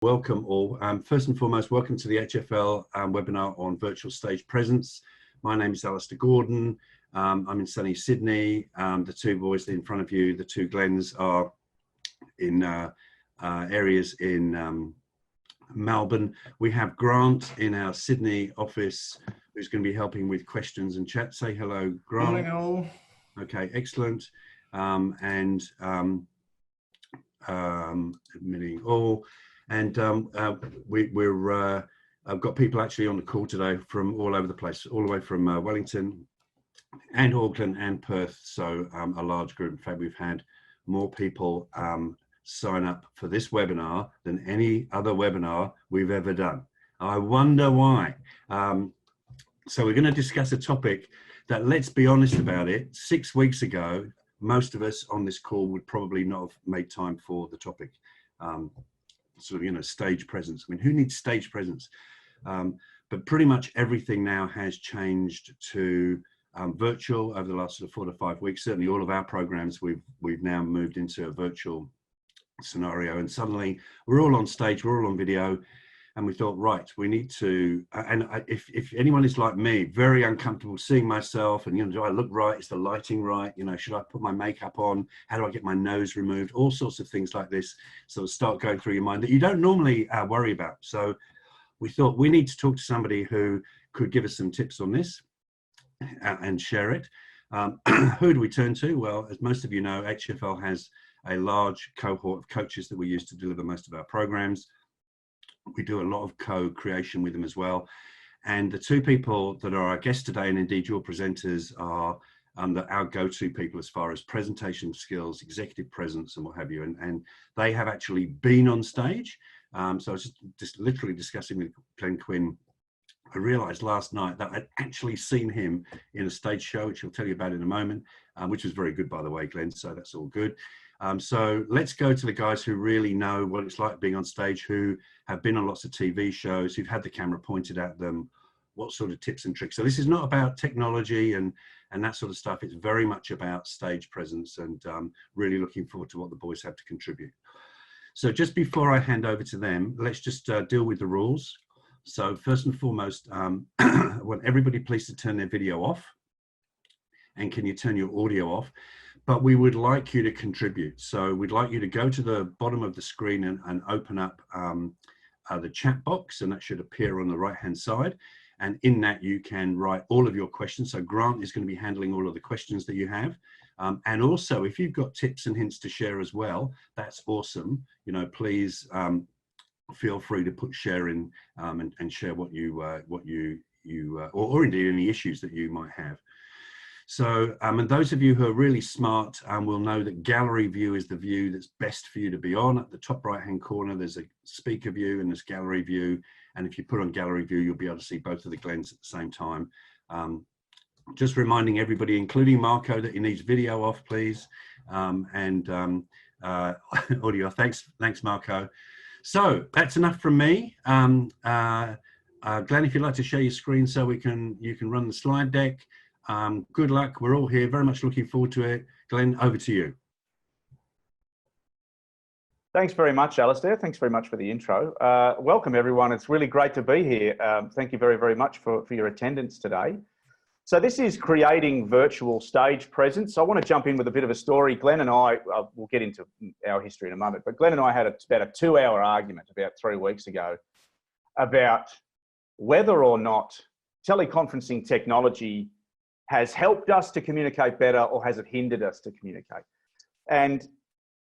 Welcome all. First and foremost, welcome to the HFL webinar on virtual stage presence. My name is Alistair Gordon. I'm in sunny Sydney. The two boys in front of you, the two Glens, are in areas in Melbourne. We have Grant in our Sydney office who's going to be helping with questions and chat. Say hello, Grant. Morning all. Okay, excellent. Admitting all. And I've got people actually on the call today from all over the place, all the way from Wellington and Auckland and Perth. So a large group. In fact, we've had more people sign up for this webinar than any other webinar we've ever done. I wonder why. So we're going to discuss a topic that, let's be honest about it, 6 weeks ago, most of us on this call would probably not have made time for the topic. Sort of, stage presence. I mean, who needs stage presence? But pretty much everything now has changed to virtual over the last sort of 4 to 5 weeks. Certainly all of our programs, we've now moved into a virtual scenario, and suddenly we're all on stage, we're all on video, and we thought, right, we need to, if anyone is like me, very uncomfortable seeing myself, and do I look right? Is the lighting right? Should I put my makeup on? How do I get my nose removed? All sorts of things like this sort of start going through your mind that you don't normally worry about. So we thought we need to talk to somebody who could give us some tips on this and share it. Who do we turn to? Well, as most of you know, HFL has a large cohort of coaches that we use to deliver most of our programs. We do a lot of co-creation with them as well. And the two people that are our guests today, and indeed your presenters, are our go-to people as far as presentation skills, executive presence, and what have you. And they have actually been on stage. So I was just literally discussing with Glenn Quinn. I realized last night that I'd actually seen him in a stage show, which I'll tell you about in a moment, which was very good, by the way, Glenn. So that's all good. So let's go to the guys who really know what it's like being on stage, who have been on lots of TV shows, who've had the camera pointed at them, what sort of tips and tricks. So this is not about technology and that sort of stuff. It's very much about stage presence, and really looking forward to what the boys have to contribute. So just before I hand over to them, let's just deal with the rules. So first and foremost, I want everybody please to turn their video off. And can you turn your audio off? But we would like you to contribute. So we'd like you to go to the bottom of the screen and open up the chat box, and that should appear on the right-hand side. And in that, you can write all of your questions. So Grant is going to be handling all of the questions that you have. And also, if you've got tips and hints to share as well, that's awesome. Please feel free to put share in and share what you or indeed any issues that you might have. So, and those of you who are really smart will know that gallery view is the view that's best for you to be on. At the top right-hand corner, there's a speaker view and there's gallery view. And if you put on gallery view, you'll be able to see both of the Glens at the same time. Just reminding everybody, including Marco, that he needs video off, please. Audio. Thanks, Marco. So that's enough from me. Glenn, if you'd like to share your screen so you can run the slide deck. Good luck. We're all here, very much looking forward to it. Glenn, over to you. Thanks very much, Alistair. Thanks very much for the intro. Welcome, everyone. It's really great to be here. Thank you very, very much for your attendance today. So this is creating virtual stage presence. I want to jump in with a bit of a story. Glenn and I, we'll get into our history in a moment, but Glenn and I had about a 2-hour argument about 3 weeks ago about whether or not teleconferencing technology has helped us to communicate better, or has it hindered us to communicate? And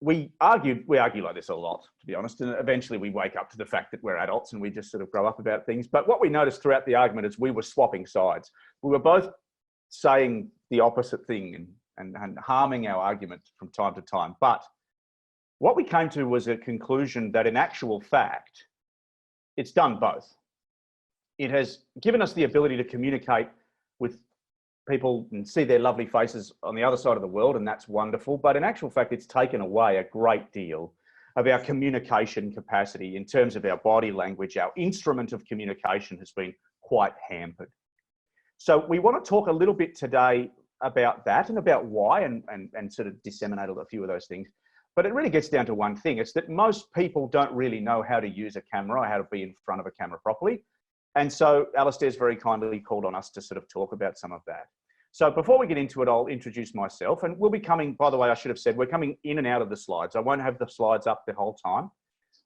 we argue like this a lot, to be honest, and eventually we wake up to the fact that we're adults and we just sort of grow up about things. But what we noticed throughout the argument is we were swapping sides. We were both saying the opposite thing and harming our argument from time to time. But what we came to was a conclusion that in actual fact, it's done both. It has given us the ability to communicate with people and see their lovely faces on the other side of the world, and that's wonderful. But in actual fact, it's taken away a great deal of our communication capacity in terms of our body language. Our instrument of communication has been quite hampered. So we want to talk a little bit today about that and about why, and sort of disseminate a few of those things. But it really gets down to one thing. It's that most people don't really know how to use a camera or how to be in front of a camera properly. And so Alistair's very kindly called on us to sort of talk about some of that. So before we get into it, I'll introduce myself, and we'll be coming, by the way, I should have said, we're coming in and out of the slides. I won't have the slides up the whole time.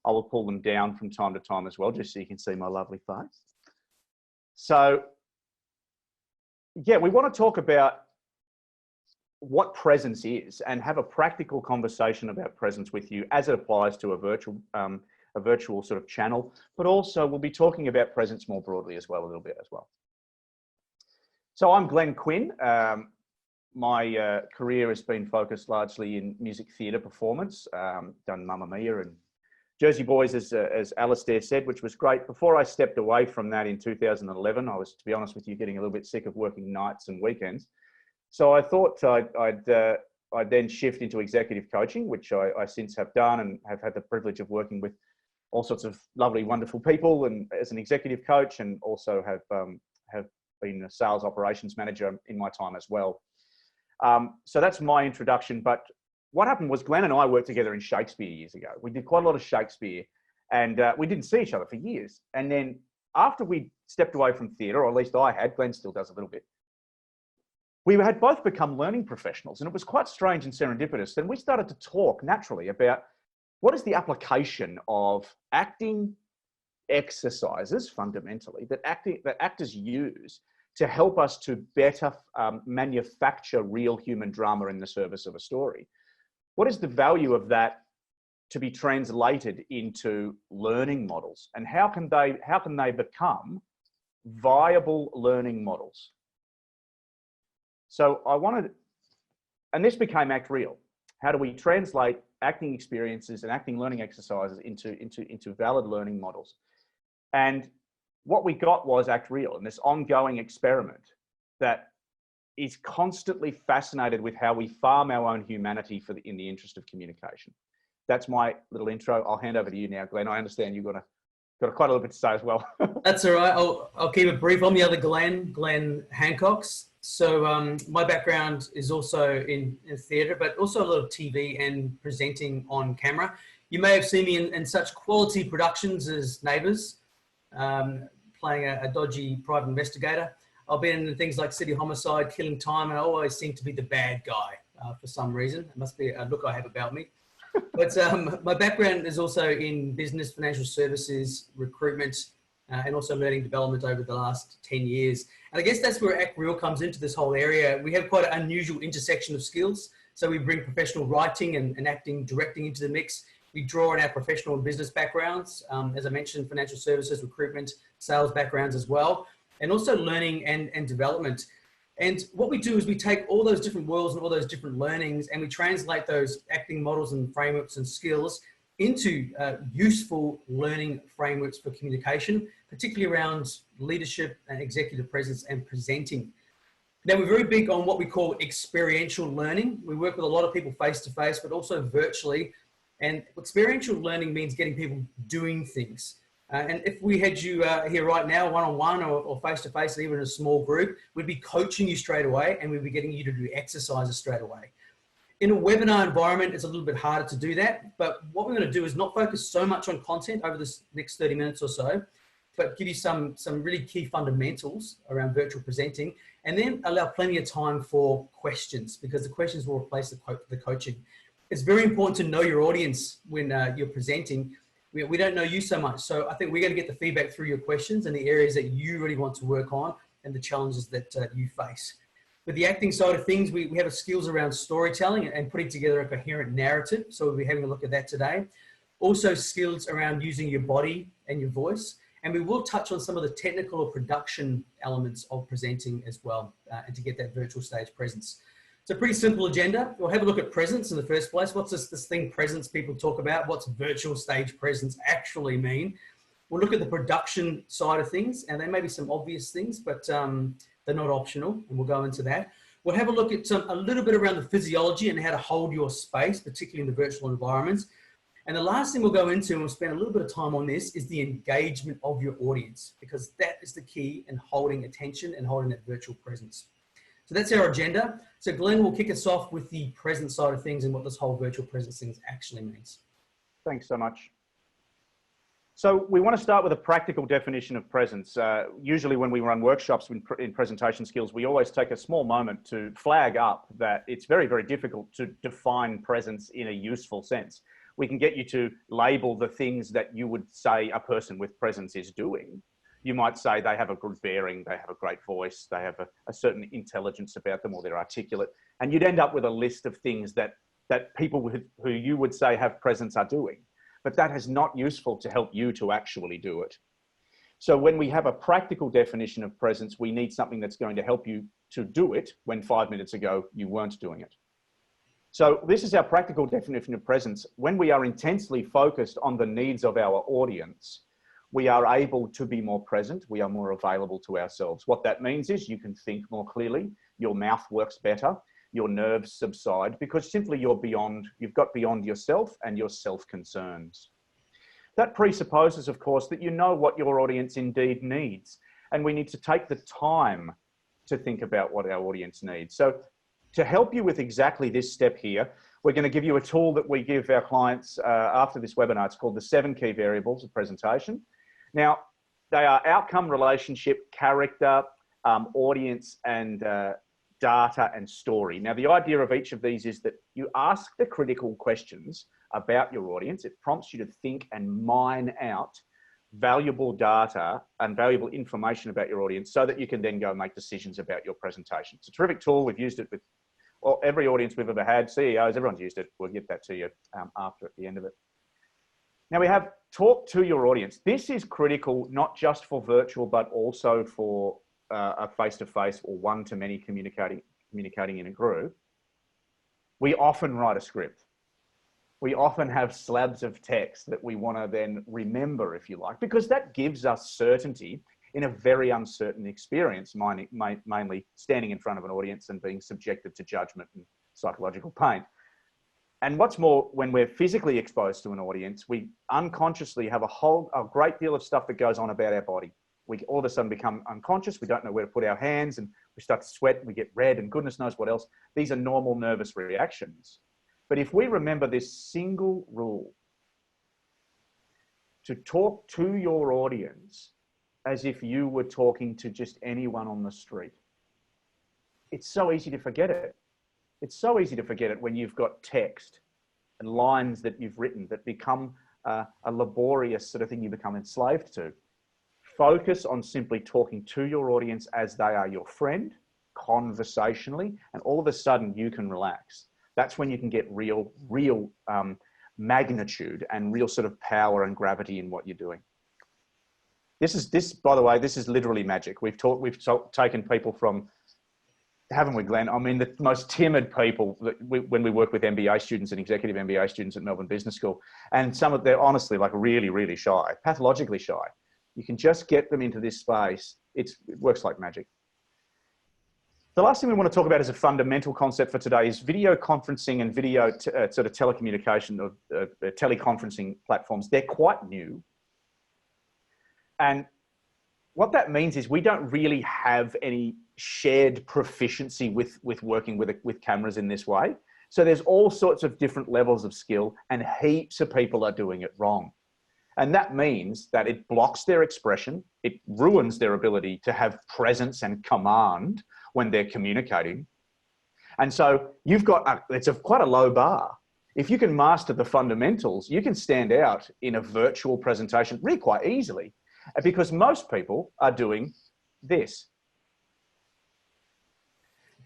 I will pull them down from time to time as well, just so you can see my lovely face. So yeah, we want to talk about what presence is and have a practical conversation about presence with you as it applies to a virtual sort of channel, but also we'll be talking about presence more broadly as well, a little bit as well. So I'm Glenn Quinn. My career has been focused largely in music theatre performance, done Mamma Mia and Jersey Boys, as Alistair said, which was great. Before I stepped away from that in 2011, I was, to be honest with you, getting a little bit sick of working nights and weekends. So I thought I'd then shift into executive coaching, which I since have done and have had the privilege of working with all sorts of lovely, wonderful people and as an executive coach, and also have been a sales operations manager in my time as well. So that's my introduction. But what happened was Glenn and I worked together in Shakespeare years ago. We did quite a lot of Shakespeare, and we didn't see each other for years. And then after we stepped away from theatre, or at least I had, Glenn still does a little bit, we had both become learning professionals, and it was quite strange and serendipitous. And we started to talk naturally about what is the application of acting exercises, fundamentally, that actors use to help us to better manufacture real human drama in the service of a story. What is the value of that to be translated into learning models, and how can they become viable learning models? So I wanted, and this became ActReal. How do we translate acting experiences and acting learning exercises into valid learning models? And what we got was ActReal, and this ongoing experiment that is constantly fascinated with how we farm our own humanity in the interest of communication. That's my little intro. I'll hand over to you now, Glenn. I understand you've got quite a little bit to say as well. That's all right. I'll keep it brief. I'm the other Glenn Hancock's. So my background is also in theatre, but also a lot of TV and presenting on camera. You may have seen me in such quality productions as Neighbours, playing a dodgy private investigator. I've been in things like City Homicide, Killing Time, and I always seem to be the bad guy for some reason. It must be a look I have about me. But my background is also in business, financial services, recruitment, and also learning development over the last 10 years. And I guess that's where ActReal comes into this whole area. We have quite an unusual intersection of skills. So we bring professional writing and acting, directing into the mix. We draw on our professional and business backgrounds. As I mentioned, financial services, recruitment, sales backgrounds as well, and also learning and development. And what we do is we take all those different worlds and all those different learnings, and we translate those acting models and frameworks and skills into useful learning frameworks for communication, particularly around leadership and executive presence and presenting. Now, we're very big on what we call experiential learning. We work with a lot of people face-to-face, but also virtually. And experiential learning means getting people doing things. And if we had you here right now, one-on-one or face-to-face, even in a small group, we'd be coaching you straight away, and we'd be getting you to do exercises straight away. In a webinar environment, it's a little bit harder to do that, but what we're going to do is not focus so much on content over this next 30 minutes or so, but give you some really key fundamentals around virtual presenting, and then allow plenty of time for questions, because the questions will replace the coaching. It's very important to know your audience when you're presenting. We don't know you so much, so I think we're going to get the feedback through your questions and the areas that you really want to work on and the challenges that you face. With the acting side of things, we have skills around storytelling and putting together a coherent narrative. So we'll be having a look at that today. Also skills around using your body and your voice. And we will touch on some of the technical or production elements of presenting as well, and to get that virtual stage presence. It's a pretty simple agenda. We'll have a look at presence in the first place. What's this thing presence people talk about? What's virtual stage presence actually mean? We'll look at the production side of things, and there may be some obvious things, but they're not optional, and we'll go into that. We'll have a look at a little bit around the physiology and how to hold your space, particularly in the virtual environments. And the last thing we'll go into, and we'll spend a little bit of time on this, is the engagement of your audience, because that is the key in holding attention and holding that virtual presence. So that's our agenda. So Glenn will kick us off with the presence side of things and what this whole virtual presence thing actually means. Thanks so much. So we want to start with a practical definition of presence. Usually when we run workshops in presentation skills, we always take a small moment to flag up that it's very, very difficult to define presence in a useful sense. We can get you to label the things that you would say a person with presence is doing. You might say they have a good bearing, they have a great voice, they have a certain intelligence about them, or they're articulate. And you'd end up with a list of things that people who you would say have presence are doing. But that is not useful to help you to actually do it. So when we have a practical definition of presence, we need something that's going to help you to do it when 5 minutes ago you weren't doing it. So this is our practical definition of presence. When we are intensely focused on the needs of our audience, we are able to be more present. We are more available to ourselves. What that means is you can think more clearly, your mouth works better, your nerves subside, because simply you've got beyond yourself and your self-concerns. That presupposes, of course, that you know what your audience indeed needs. And we need to take the time to think about what our audience needs. So to help you with exactly this step here, we're going to give you a tool that we give our clients after this webinar. It's called the 7 key variables of presentation. Now, they are outcome, relationship, character, audience, and data and story. Now, the idea of each of these is that you ask the critical questions about your audience. It prompts you to think and mine out valuable data and valuable information about your audience so that you can then go make decisions about your presentation. It's a terrific tool. We've used it with every audience we've ever had, CEOs, everyone's used it. We'll get that to you after at the end of it. Now we have talk to your audience. This is critical, not just for virtual, but also for a face-to-face or one-to-many communicating in a group. We often write a script. We often have slabs of text that we want to then remember, if you like, because that gives us certainty in a very uncertain experience, mainly standing in front of an audience and being subjected to judgment and psychological pain. And what's more, when we're physically exposed to an audience, we unconsciously have a great deal of stuff that goes on about our body. We all of a sudden become unconscious. We don't know where to put our hands and we start to sweat, we get red and goodness knows what else. These are normal nervous reactions. But if we remember this single rule, to talk to your audience as if you were talking to just anyone on the street, it's so easy to forget it. It's so easy to forget it when you've got text and lines that you've written that become a laborious sort of thing you become enslaved to. Focus on simply talking to your audience as they are your friend, conversationally, and all of a sudden you can relax. That's when you can get real magnitude and real sort of power and gravity in what you're doing. By the way, this is literally magic. We've taken people from, haven't we, Glenn? I mean, the most timid people when we work with MBA students and executive MBA students at Melbourne Business School, and some of they're honestly like really, really shy, pathologically shy. You can just get them into this space. It works like magic. The last thing we want to talk about as a fundamental concept for today is video conferencing and video sort of telecommunication or teleconferencing platforms. They're quite new. And what that means is we don't really have any shared proficiency with working with cameras in this way. So there's all sorts of different levels of skill and heaps of people are doing it wrong. And that means that it blocks their expression. It ruins their ability to have presence and command when they're communicating. And so you've got, it's quite a low bar. If you can master the fundamentals, you can stand out in a virtual presentation really quite easily, because most people are doing this.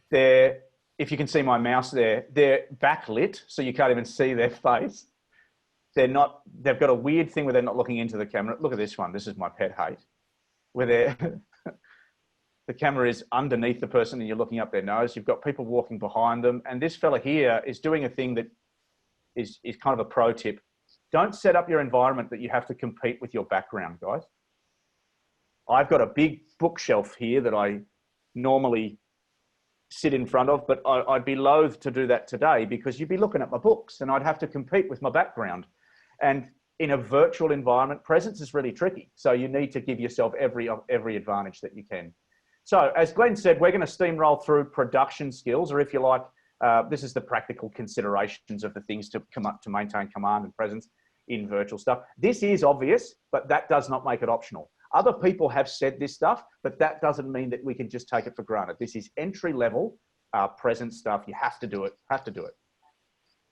If you can see my mouse there, they're backlit, so you can't even see their face. They've got a weird thing where they're not looking into the camera. Look at this one. This is my pet hate, where the camera is underneath the person and you're looking up their nose. You've got people walking behind them. And this fella here is doing a thing that is kind of a pro tip. Don't set up your environment that you have to compete with your background, guys. I've got a big bookshelf here that I normally sit in front of, but I'd be loath to do that today because you'd be looking at my books and I'd have to compete with my background. And in a virtual environment, presence is really tricky. So you need to give yourself every advantage that you can. So as Glenn said, we're going to steamroll through production skills, or if you like, this is the practical considerations of the things to maintain command and presence in virtual stuff. This is obvious, but that does not make it optional. Other people have said this stuff, but that doesn't mean that we can just take it for granted. This is entry level presence stuff. You have to do it,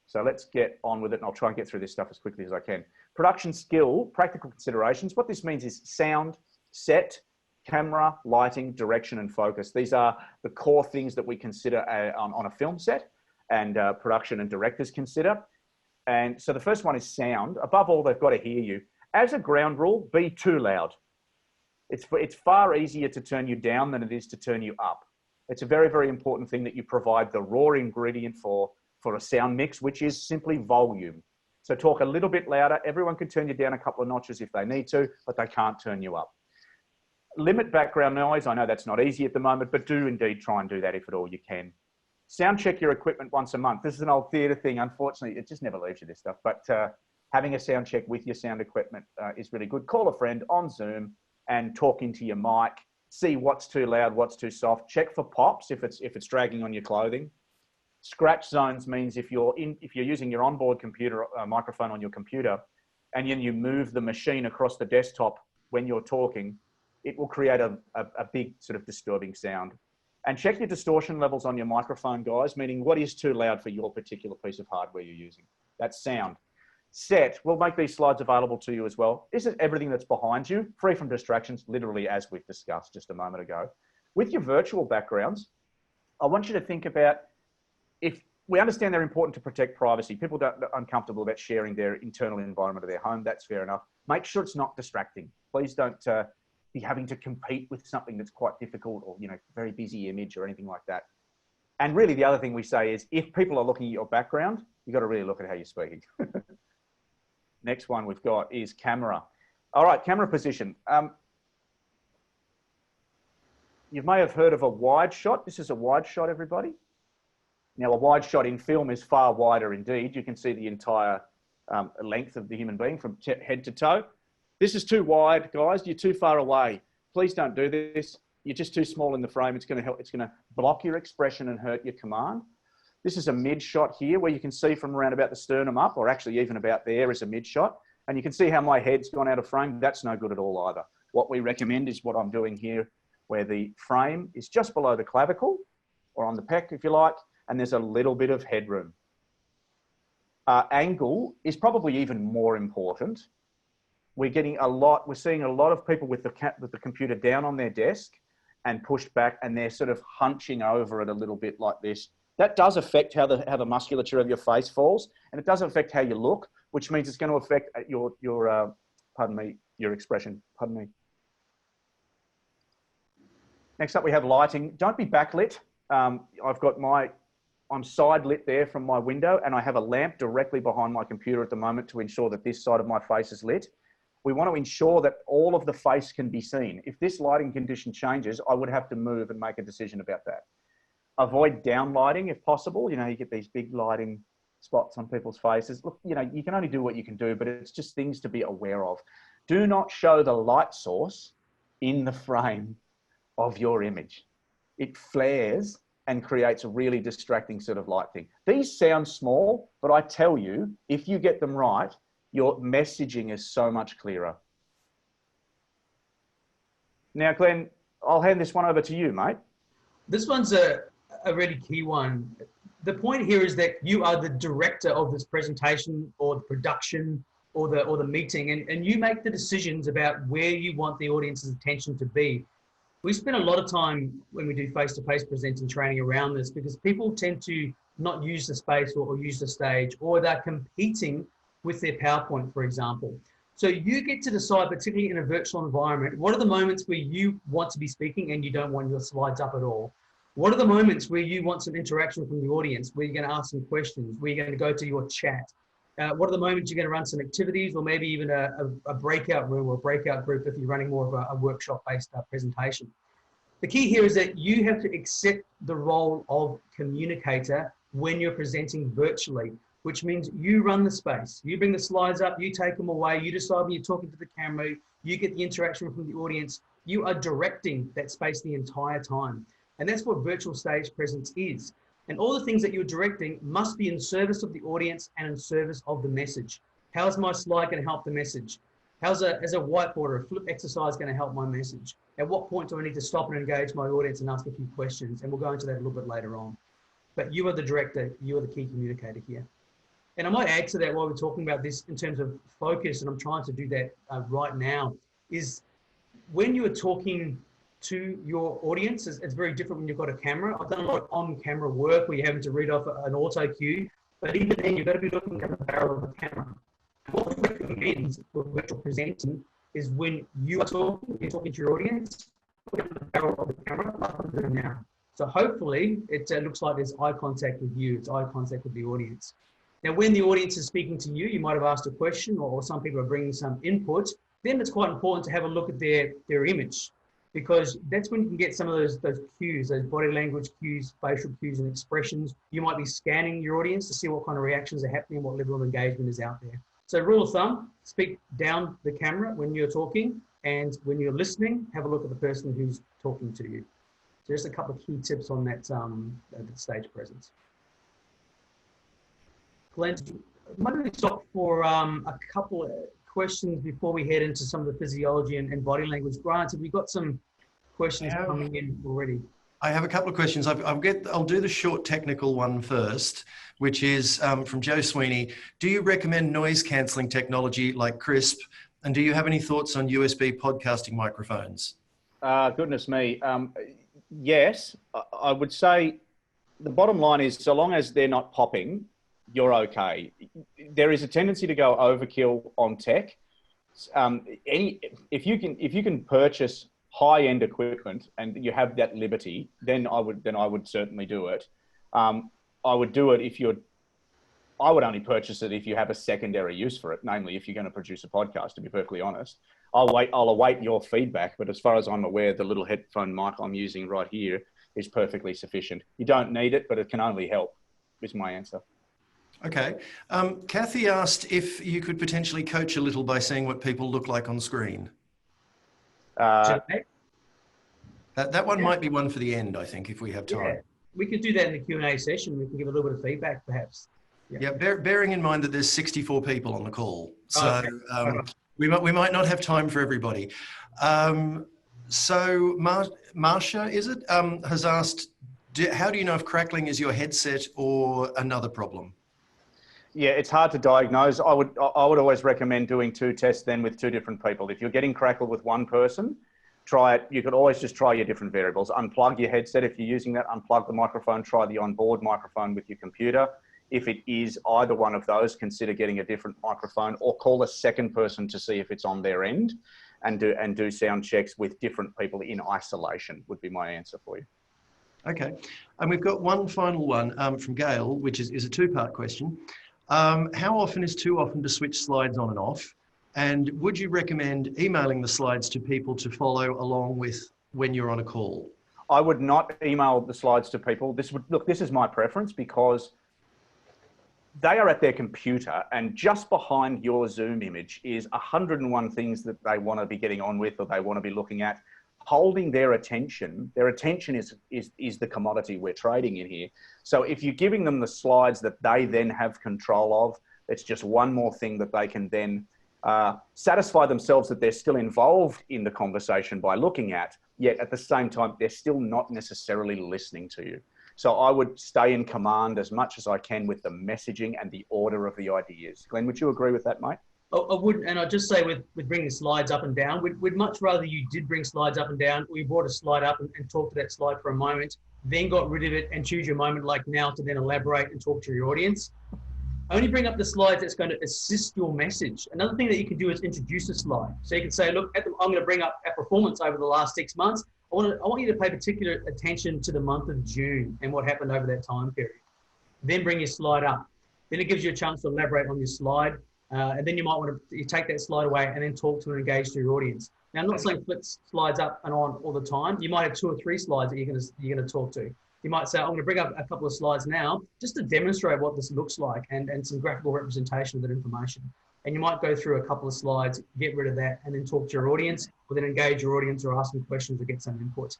So let's get on with it, and I'll try and get through this stuff as quickly as I can. Production skill, practical considerations. What this means is sound, set, camera, lighting, direction, and focus. These are the core things that we consider on a film set, and production and directors consider. And so the first one is sound. Above all, they've got to hear you. As a ground rule, be too loud. It's far easier to turn you down than it is to turn you up. It's a very, very important thing that you provide the raw ingredient for a sound mix, which is simply volume. So talk a little bit louder. Everyone can turn you down a couple of notches if they need to, but they can't turn you up. Limit background noise. I know that's not easy at the moment, but do indeed try and do that if at all you can. Sound check your equipment once a month. This is an old theatre thing. Unfortunately, it just never leaves you, this stuff. But having a sound check with your sound equipment is really good. Call a friend on Zoom and talk into your mic. See what's too loud, what's too soft. Check for pops if it's dragging on your clothing. Scratch zones means if you're using your onboard computer microphone on your computer, and then you move the machine across the desktop when you're talking, it will create a big sort of disturbing sound. And check your distortion levels on your microphone, guys, meaning what is too loud for your particular piece of hardware you're using. That's sound. Set, we'll make these slides available to you as well. This is everything that's behind you, free from distractions, literally as we've discussed just a moment ago. With your virtual backgrounds, I want you to think about, if we understand they're important to protect privacy, people are uncomfortable about sharing their internal environment of their home, that's fair enough. Make sure it's not distracting. Please don't be having to compete with something that's quite difficult, or, you know, very busy image or anything like that. And really the other thing we say is, if people are looking at your background, you've got to really look at how you're speaking. Next one we've got is camera. All right, camera position. You may have heard of a wide shot. This is a wide shot, everybody. Now, a wide shot in film is far wider indeed. You can see the entire length of the human being from head to toe. This is too wide, guys. You're too far away. Please don't do this. You're just too small in the frame. It's going to block your expression and hurt your command. This is a mid shot here, where you can see from around about the sternum up, or actually even about there is a mid shot. And you can see how my head's gone out of frame. That's no good at all either. What we recommend is what I'm doing here, where the frame is just below the clavicle, or on the pec if you like, and there's a little bit of headroom. Angle is probably even more important. We're seeing a lot of people with the computer down on their desk and pushed back, and they're sort of hunching over it a little bit like this. That does affect how the musculature of your face falls, and it does affect how you look, which means it's going to affect your expression. Pardon me. Next up, we have lighting. Don't be backlit. I'm side lit there from my window, and I have a lamp directly behind my computer at the moment to ensure that this side of my face is lit. We want to ensure that all of the face can be seen. If this lighting condition changes, I would have to move and make a decision about that. Avoid downlighting if possible. You know, you get these big lighting spots on people's faces. Look, you know, you can only do what you can do, but it's just things to be aware of. Do not show the light source in the frame of your image. It flares and creates a really distracting sort of light thing. These sound small, but I tell you, if you get them right, your messaging is so much clearer. Now, Glenn, I'll hand this one over to you, mate. This one's a really key one. The point here is that you are the director of this presentation or the production or the meeting, and you make the decisions about where you want the audience's attention to be. We spend a lot of time when we do face-to-face presenting training around this, because people tend to not use the space or use the stage, or they're competing with their PowerPoint, for example. So you get to decide, particularly in a virtual environment, what are the moments where you want to be speaking and you don't want your slides up at all? What are the moments where you want some interaction from the audience, where you're going to ask some questions, where you're going to go to your chat? What are the moments you're going to run some activities, or maybe even a breakout room or a breakout group if you're running more of a workshop-based presentation? The key here is that you have to accept the role of communicator when you're presenting virtually, which means you run the space. You bring the slides up, you take them away, you decide when you're talking to the camera, you get the interaction from the audience. You are directing that space the entire time. And that's what virtual stage presence is. And all the things that you're directing must be in service of the audience and in service of the message. How is my slide going to help the message? How's a whiteboard or a flip exercise going to help my message? At what point do I need to stop and engage my audience and ask a few questions? And we'll go into that a little bit later on. But you are the director, you are the key communicator here. And I might add to that while we're talking about this in terms of focus, and I'm trying to do that right now, is when you are talking to your audience, it's very different when you've got a camera. I've done a lot of on-camera work where you're having to read off an auto cue, but even then you've got to be looking at the barrel of the camera. What we recommend for virtual presenting is when you are talking, you're talking to your audience, look at the barrel of the camera like I'm doing now. So hopefully it looks like there's eye contact with you, it's eye contact with the audience. Now, when the audience is speaking to you, you might have asked a question or some people are bringing some input, then it's quite important to have a look at their image, because that's when you can get some of those cues, those body language cues, facial cues and expressions. You might be scanning your audience to see what kind of reactions are happening, what level of engagement is out there. So rule of thumb, speak down the camera when you're talking, and when you're listening, have a look at the person who's talking to you. So just a couple of key tips on that stage presence. Glenn, might we stop for a couple of questions before we head into some of the physiology and body language? Grant, have you got some questions coming in already? I have a couple of questions. I'll do the short technical one first, which is from Joe Sweeney. Do you recommend noise cancelling technology like Crisp? And do you have any thoughts on USB podcasting microphones? Goodness me. Yes, I would say the bottom line is so long as they're not popping, you're okay. There is a tendency to go overkill on tech. If you can purchase high-end equipment and you have that liberty, then I would certainly do it. I would do it I would only purchase it if you have a secondary use for it, namely if you're going to produce a podcast, to be perfectly honest. I'll await your feedback, but as far as I'm aware, the little headphone mic I'm using right here is perfectly sufficient. You don't need it, but it can only help, is my answer. Okay. Kathy asked if you could potentially coach a little by seeing what people look like on screen. That one might be one for the end, I think, if we have time. Yeah, we could do that in the Q&A session. We can give a little bit of feedback, perhaps. Yeah, bearing in mind that there's 64 people on the call. So we might not have time for everybody. So Marsha, is it, has asked, how do you know if crackling is your headset or another problem? Yeah, it's hard to diagnose. I would always recommend doing 2 tests then with 2 different people. If you're getting crackle with one person, try it. You could always just try your different variables. Unplug your headset if you're using that. Unplug the microphone. Try the onboard microphone with your computer. If it is either one of those, consider getting a different microphone or call a second person to see if it's on their end, and do sound checks with different people in isolation would be my answer for you. Okay. And we've got one final one from Gail, which is a 2-part question. How often is too often to switch slides on and off? And would you recommend emailing the slides to people to follow along with when you're on a call? I would not email the slides to people. This is my preference because they are at their computer, and just behind your Zoom image is 101 things that they want to be getting on with or they want to be looking at. Holding their attention is the commodity we're trading in here. So if you're giving them the slides that they then have control of, it's just one more thing that they can then satisfy themselves that they're still involved in the conversation by looking at, yet at the same time, they're still not necessarily listening to you. So I would stay in command as much as I can with the messaging and the order of the ideas. Glenn, would you agree with that, mate? I would, and I'd just say with bringing slides up and down, we'd much rather you did bring slides up and down. We brought a slide up and talked to that slide for a moment, then got rid of it and choose your moment like now to then elaborate and talk to your audience. Only bring up the slides that's going to assist your message. Another thing that you can do is introduce a slide. So you can say, look, I'm going to bring up our performance over the last 6 months. I want you to pay particular attention to the month of June and what happened over that time period. Then bring your slide up. Then it gives you a chance to elaborate on your slide. And then you might want to take that slide away and then talk to and engage to your audience. Now, I'm not saying flip slides up and on all the time. You might have 2 or 3 slides that you're going to talk to. You might say, I'm going to bring up a couple of slides now just to demonstrate what this looks like and some graphical representation of that information. and you might go through a couple of slides, get rid of that, and then talk to your audience, or then engage your audience or ask them questions or get some input.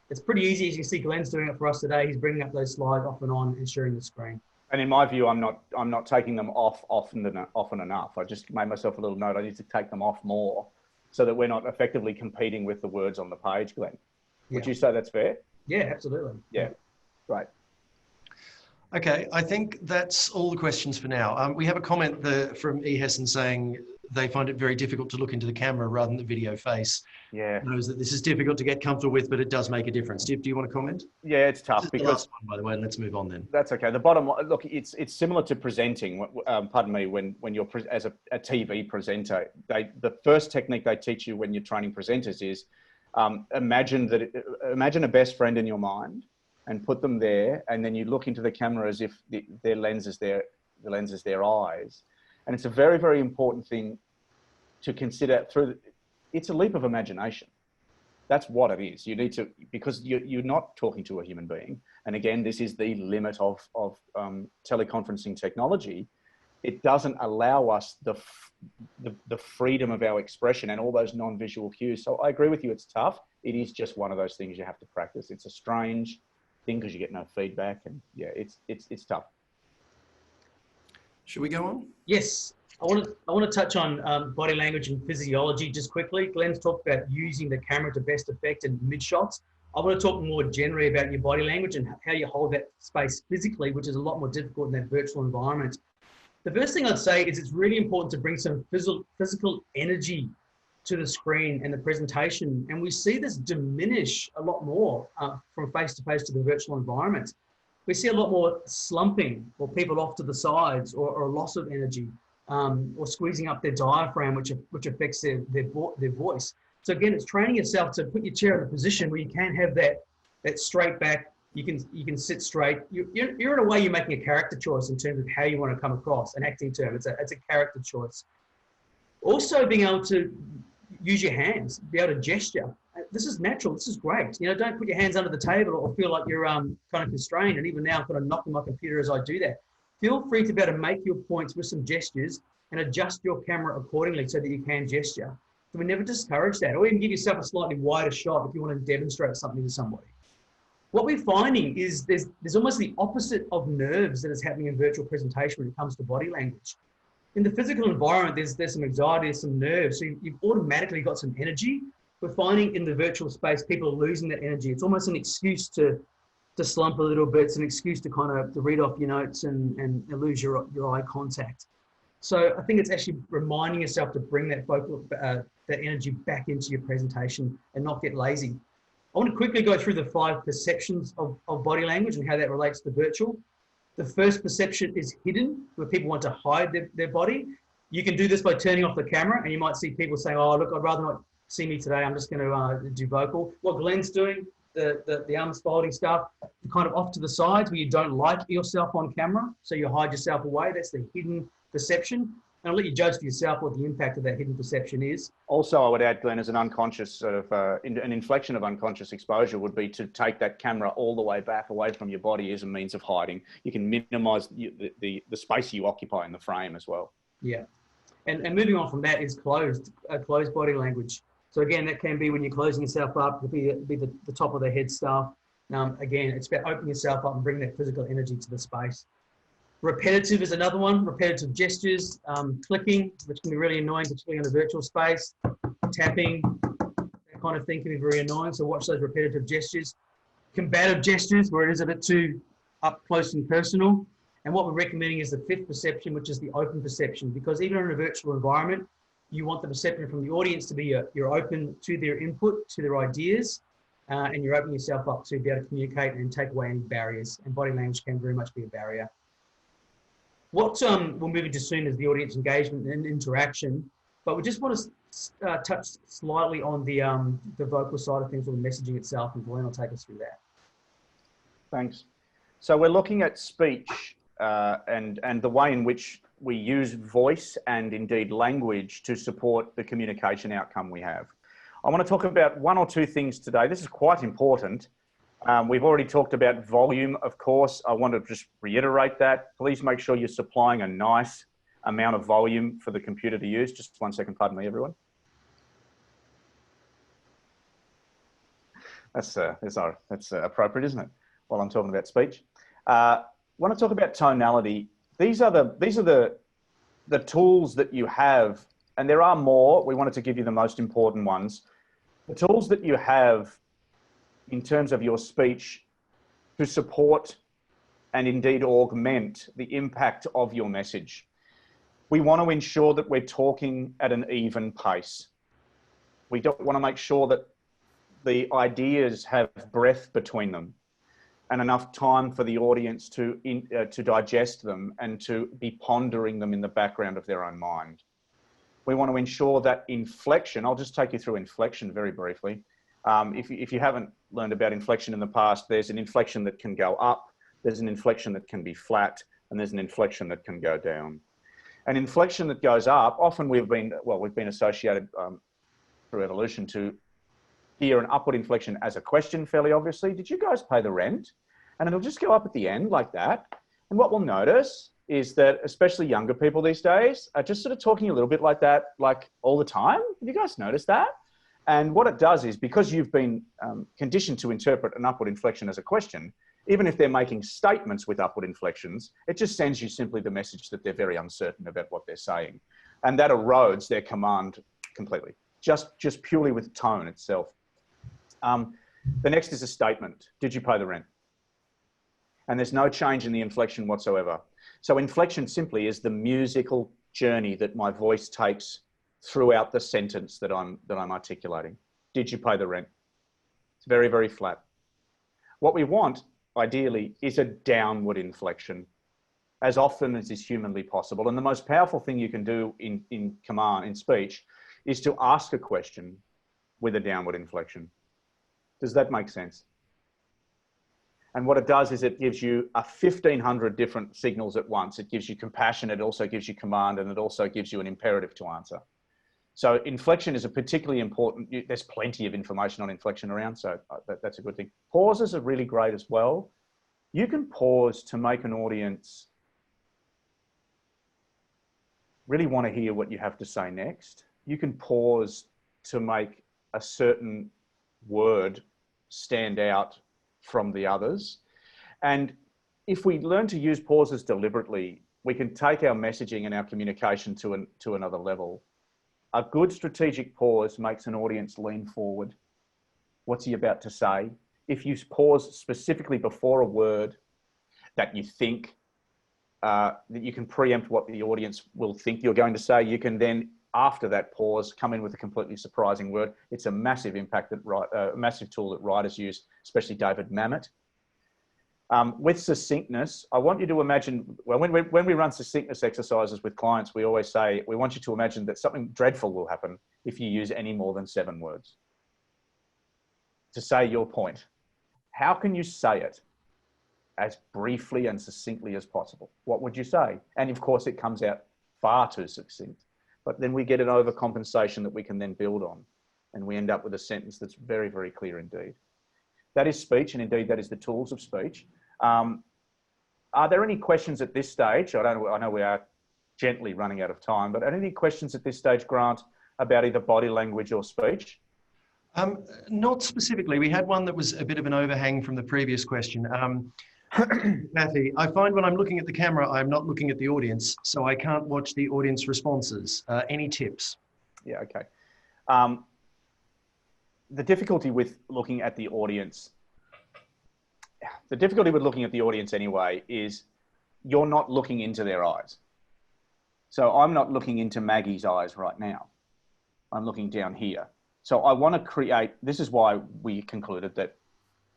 It's pretty easy. As you can see, Glenn's doing it for us today. He's bringing up those slides off and on and sharing the screen. And in my view, I'm not taking them off often enough. I just made myself a little note. I need to take them off more so that we're not effectively competing with the words on the page, Glenn. Would you say that's fair? Yeah, absolutely. Yeah, great. Okay, I think that's all the questions for now. We have a comment from E. Hessen saying they find it very difficult to look into the camera rather than the video face. Yeah. Knows that this is difficult to get comfortable with, but it does make a difference. Do you want to comment? Yeah, it's tough because the last one, by the way, and let's move on then. That's okay. The bottom line, look, it's similar to presenting. Pardon me, when you're as a TV presenter, the first technique they teach you when you're training presenters is imagine a best friend in your mind and put them there, and then you look into the camera as if their lens is their eyes. And it's a very, very important thing to consider it's a leap of imagination. That's what it is. You need to, because you're not talking to a human being. And again, this is the limit of teleconferencing technology. It doesn't allow us the freedom of our expression and all those non-visual cues. So I agree with you, it's tough. It is just one of those things you have to practice. It's a strange thing because you get no feedback, and yeah, it's tough. Should we go on? Yes, I want to touch on body language and physiology just quickly. Glenn's talked about using the camera to best effect in mid shots. I want to talk more generally about your body language and how you hold that space physically, which is a lot more difficult in that virtual environment. The first thing I'd say is it's really important to bring some physical energy to the screen and the presentation. And we see this diminish a lot more from face-to-face to the virtual environment. We see a lot more slumping or people off to the sides or a loss of energy or squeezing up their diaphragm, which affects their voice. So again, it's training yourself to put your chair in a position where you can have that straight back. You can sit straight. You're in a way, you're making a character choice in terms of how you want to come across, an acting term. It's a character choice. Also being able to use your hands, be able to gesture. This is natural. This is great. You know, don't put your hands under the table or feel like you're kind of constrained. And even now, I'm kind of knocking my computer as I do that. Feel free to be able to make your points with some gestures and adjust your camera accordingly so that you can gesture. So we never discourage that, or even give yourself a slightly wider shot if you want to demonstrate something to somebody. What we're finding is there's almost the opposite of nerves that is happening in virtual presentation when it comes to body language. In the physical environment, there's some anxiety, there's some nerves, so you've automatically got some energy. We're finding in the virtual space, people are losing that energy. It's almost an excuse to slump a little bit. It's an excuse to kind of to read off your notes and lose your eye contact. So I think it's actually reminding yourself to bring that that energy back into your presentation and not get lazy. I want to quickly go through the 5 perceptions of body language and how that relates to virtual. The first perception is hidden, where people want to hide their body. You can do this by turning off the camera, and you might see people saying, oh, look, I'd rather not see me today. I'm just going to do vocal. What Glenn's doing, the arms folding stuff, kind of off to the sides where you don't like yourself on camera, so you hide yourself away. That's the hidden perception. And I'll let you judge for yourself what the impact of that hidden perception is. Also, I would add, Glenn, as an unconscious sort of, an inflection of unconscious exposure would be to take that camera all the way back away from your body as a means of hiding. You can minimize the space you occupy in the frame as well. Yeah. And moving on from that is closed body language. So again, that can be when you're closing yourself up, it'll be the top of the head stuff. Again, it's about opening yourself up and bringing that physical energy to the space. Repetitive is another one, repetitive gestures, clicking, which can be really annoying, particularly in a virtual space, tapping, that kind of thing can be very annoying, so watch those repetitive gestures. Combative gestures, where it is a bit too up close and personal. And what we're recommending is the 5th perception, which is the open perception, because even in a virtual environment, you want the perception from the audience to be you're open to their input, to their ideas, and you're opening yourself up to be able to communicate and take away any barriers. And body language can very much be a barrier. What we'll move into soon is the audience engagement and interaction, but we just want to touch slightly on the vocal side of things or the messaging itself, and Glenn will take us through that. Thanks. So we're looking at speech and the way in which we use voice and indeed language to support the communication outcome we have. I want to talk about 1 or 2 things today. This is quite important. We've already talked about volume, of course. I want to just reiterate that. Please make sure you're supplying a nice, amount of volume for the computer to use. Just 1 second, pardon me, everyone. That's appropriate, isn't it? While I'm talking about speech. Want to talk about tonality. These are the tools that you have, and there are more. We wanted to give you the most important ones. The tools that you have in terms of your speech to support and indeed augment the impact of your message. We want to ensure that we're talking at an even pace. We don't want to make sure that the ideas have breath between them and enough time for the audience to digest them and to be pondering them in the background of their own mind. We want to ensure that inflection, I'll just take you through inflection very briefly. If you haven't learned about inflection in the past, there's an inflection that can go up, there's an inflection that can be flat, and there's an inflection that can go down. An inflection that goes up, often we've been associated through evolution to hear an upward inflection as a question, fairly obviously. Did you guys pay the rent? And it'll just go up at the end like that. And what we'll notice is that especially younger people these days are just sort of talking a little bit like that, like all the time. Have you guys noticed that? And what it does is, because you've been conditioned to interpret an upward inflection as a question, even if they're making statements with upward inflections, it just sends you simply the message that they're very uncertain about what they're saying. And that erodes their command completely, just purely with tone itself. The next is a statement. Did you pay the rent? And there's no change in the inflection whatsoever. So inflection simply is the musical journey that my voice takes throughout the sentence that I'm articulating. Did you pay the rent? It's very, very flat. What we want, ideally, is a downward inflection as often as is humanly possible. And the most powerful thing you can do in speech, is to ask a question with a downward inflection. Does that make sense? And what it does is it gives you 1,500 different signals at once. It gives you compassion, it also gives you command, and it also gives you an imperative to answer. So inflection is a particularly important, there's plenty of information on inflection around, so that's a good thing. Pauses are really great as well. You can pause to make an audience really want to hear what you have to say next. You can pause to make a certain word stand out from the others. And if we learn to use pauses deliberately, we can take our messaging and our communication to another level. A good strategic pause makes an audience lean forward. What's he about to say? If you pause specifically before a word that you think, that you can preempt what the audience will think you're going to say, you can then, after that pause, come in with a completely surprising word. It's a massive impact that massive tool that writers use, especially David Mamet. With succinctness, I want you to imagine, well, when we run succinctness exercises with clients, we always say, we want you to imagine that something dreadful will happen if you use any more than 7 words to say your point. How can you say it as briefly and succinctly as possible? What would you say? And of course, it comes out far too succinct. But then we get an overcompensation that we can then build on. And we end up with a sentence that's very, very clear indeed. That is speech, and indeed that is the tools of speech. Are there any questions at this stage? I know we are gently running out of time, but are there any questions at this stage, Grant, about either body language or speech? Not specifically. We had one that was a bit of an overhang from the previous question. Matthew, I find when I'm looking at the camera, I'm not looking at the audience, so I can't watch the audience responses. Any tips? Yeah, okay. The difficulty with looking at the audience, anyway, is you're not looking into their eyes. So I'm not looking into Maggie's eyes right now. I'm looking down here. So I want to create, this is why we concluded that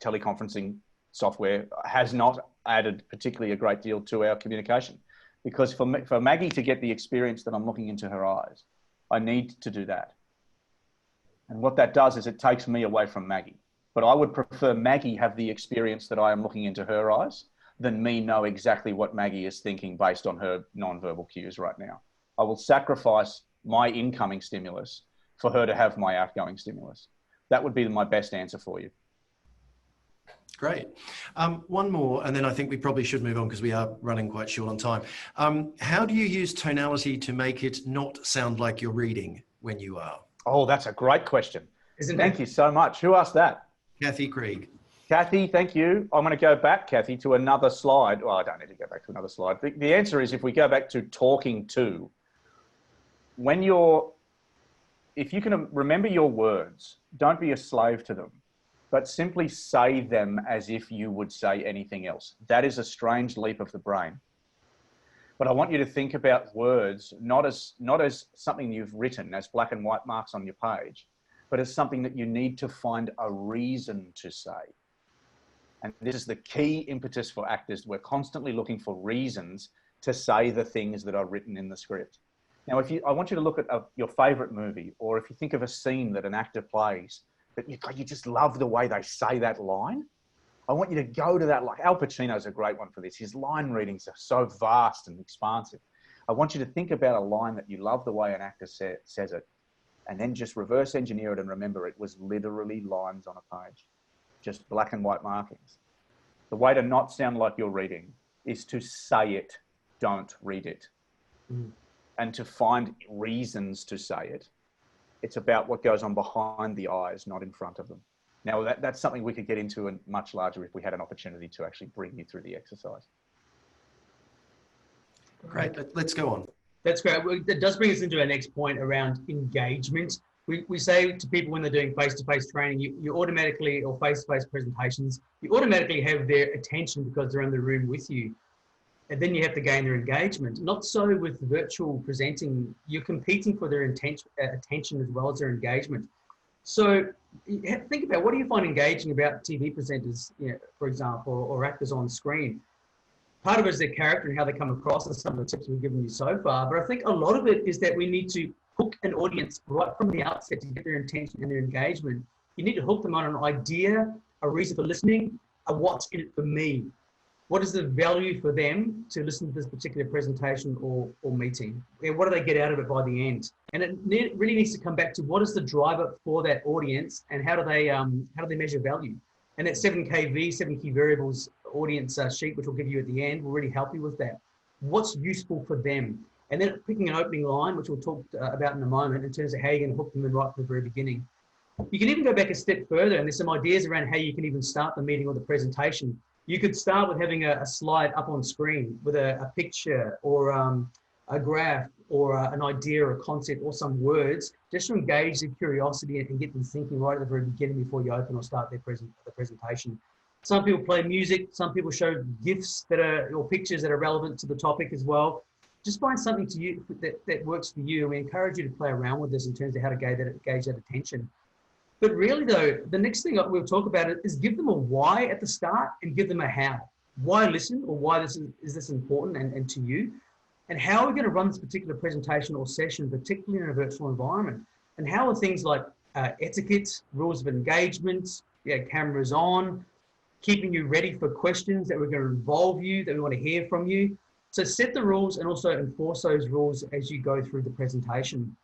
teleconferencing software has not added particularly a great deal to our communication, because for Maggie to get the experience that I'm looking into her eyes, I need to do that. And what that does is it takes me away from Maggie. But I would prefer Maggie have the experience that I am looking into her eyes than me know exactly what Maggie is thinking based on her nonverbal cues right now. I will sacrifice my incoming stimulus for her to have my outgoing stimulus. That would be my best answer for you. Great. One more, and then I think we probably should move on because we are running quite short on time. How do you use tonality to make it not sound like you're reading when you are? Oh, that's a great question. Isn't Thank you so much. Who asked that? Kathy Krieg. Kathy, thank you. I'm going to go back, Kathy, to another slide. Well, I don't need to go back to another slide. The answer is if we go back to talking to, if you can remember your words, don't be a slave to them, but simply say them as if you would say anything else. That is a strange leap of the brain. But I want you to think about words, not as something you've written as black and white marks on your page, but as something that you need to find a reason to say. And this is the key impetus for actors. We're constantly looking for reasons to say the things that are written in the script. Now, I want you to look at your favorite movie, or if you think of a scene that an actor plays, that you just love the way they say that line. I want you to go to that. Like Al Pacino's a great one for this. His line readings are so vast and expansive. I want you to think about a line that you love the way an actor says it, and then just reverse engineer it and remember it was literally lines on a page, just black and white markings. The way to not sound like you're reading is to say it, don't read it. Mm. And to find reasons to say it. It's about what goes on behind the eyes, not in front of them. Now, that's something we could get into and much larger if we had an opportunity to actually bring you through the exercise. Great, let's go on. That's great. That does bring us into our next point around engagement. We say to people when they're doing face-to-face training, you automatically, or face-to-face presentations, you automatically have their attention because they're in the room with you. And then you have to gain their engagement. Not so with virtual presenting. You're competing for their attention as well as their engagement. So think about, what do you find engaging about TV presenters, for example, or actors on screen? Part of it is their character and how they come across, and some of the tips we've given you so far. But I think a lot of it is that we need to hook an audience right from the outset to get their attention and their engagement. You need to hook them on an idea, a reason for listening, a what's in it for me. What is the value for them to listen to this particular presentation or meeting? And what do they get out of it by the end? And it really needs to come back to what is the driver for that audience, and how do they measure value? And that 7 key variables audience sheet, which we'll give you at the end, will really help you with that. What's useful for them? And then picking an opening line, which we'll talk about in a moment, in terms of how you're going to hook them in right from the very beginning. You can even go back a step further, and there's some ideas around how you can even start the meeting or the presentation. You could start with having a slide up on screen with a picture or a graph or an idea or a concept or some words, just to engage their curiosity and get them thinking right at the very beginning before you open or start the presentation. Some people play music, some people show GIFs or pictures that are relevant to the topic as well. Just find something to you that works for you, and we encourage you to play around with this in terms of how to gauge that attention. But really though, the next thing we'll talk about is give them a why at the start and give them a how. Why listen, or why is this important and to you? And how are we going to run this particular presentation or session, particularly in a virtual environment? And how are things like etiquette, rules of engagement, cameras on, keeping you ready for questions that we're going to involve you, that we want to hear from you. So set the rules and also enforce those rules as you go through the presentation.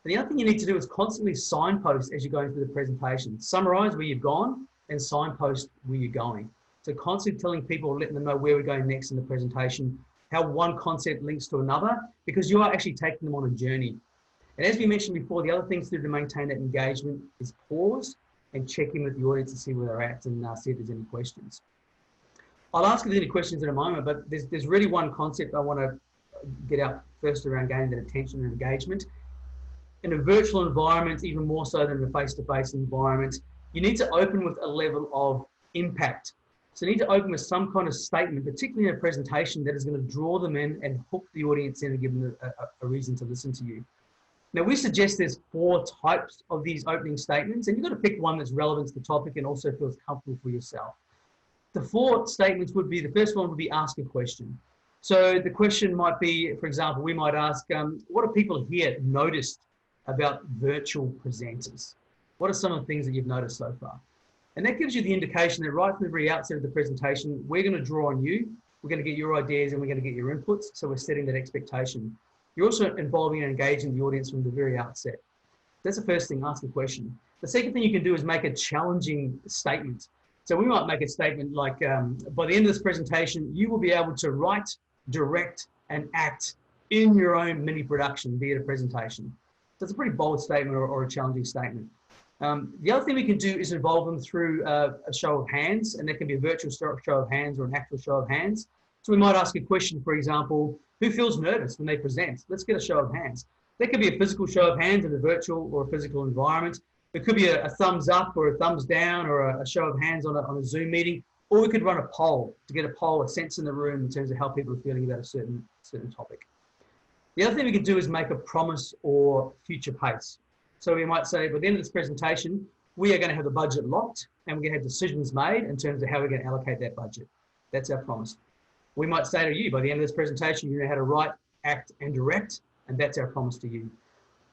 And the other thing you need to do is constantly signpost as you're going through the presentation. Summarize where you've gone and signpost where you're going. So constantly telling people, letting them know where we're going next in the presentation, how one concept links to another, because you are actually taking them on a journey. And as we mentioned before, the other things to do to maintain that engagement is pause and check in with the audience to see where they're at and see if there's any questions. I'll ask if there's any questions in a moment, but there's really one concept I want to get out first around gaining that attention and engagement. In a virtual environment, even more so than a face-to-face environment, you need to open with a level of impact. So you need to open with some kind of statement, particularly in a presentation, that is going to draw them in and hook the audience in and give them a reason to listen to you. Now, we suggest there's 4 types of these opening statements, and you've got to pick one that's relevant to the topic and also feels comfortable for yourself. The 4 statements would be, the first one would be ask a question. So the question might be, for example, we might ask, what have people here noticed about virtual presenters? What are some of the things that you've noticed so far? And that gives you the indication that right from the very outset of the presentation, we're going to draw on you, we're going to get your ideas, and we're going to get your inputs. So we're setting that expectation. You're also involving and engaging the audience from the very outset. That's the first thing, ask a question. The second thing you can do is make a challenging statement. So we might make a statement like, by the end of this presentation, you will be able to write, direct, and act in your own mini production via the presentation. So it's a pretty bold statement or a challenging statement. The other thing we can do is involve them through a show of hands, and that can be a virtual show of hands or an actual show of hands. So we might ask a question, for example, who feels nervous when they present? Let's get a show of hands. That could be a physical show of hands in a virtual or a physical environment. It could be a thumbs up or a thumbs down or a show of hands on a Zoom meeting, or we could run a poll to get a sense in the room in terms of how people are feeling about a certain topic. The other thing we could do is make a promise or future pace. So we might say, by the end of this presentation, we are going to have the budget locked and we're going to have decisions made in terms of how we're going to allocate that budget. That's our promise. We might say to you, by the end of this presentation, you know how to write, act, and direct, and that's our promise to you.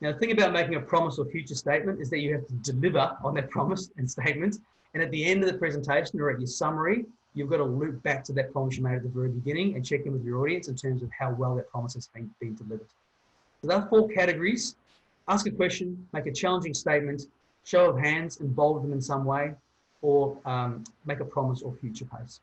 Now, the thing about making a promise or future statement is that you have to deliver on that promise and statement. And at the end of the presentation or at your summary, you've got to loop back to that promise you made at the very beginning and check in with your audience in terms of how well that promise has been delivered. So there are 4 categories: ask a question, make a challenging statement, show of hands, involve them in some way, or make a promise or future pace.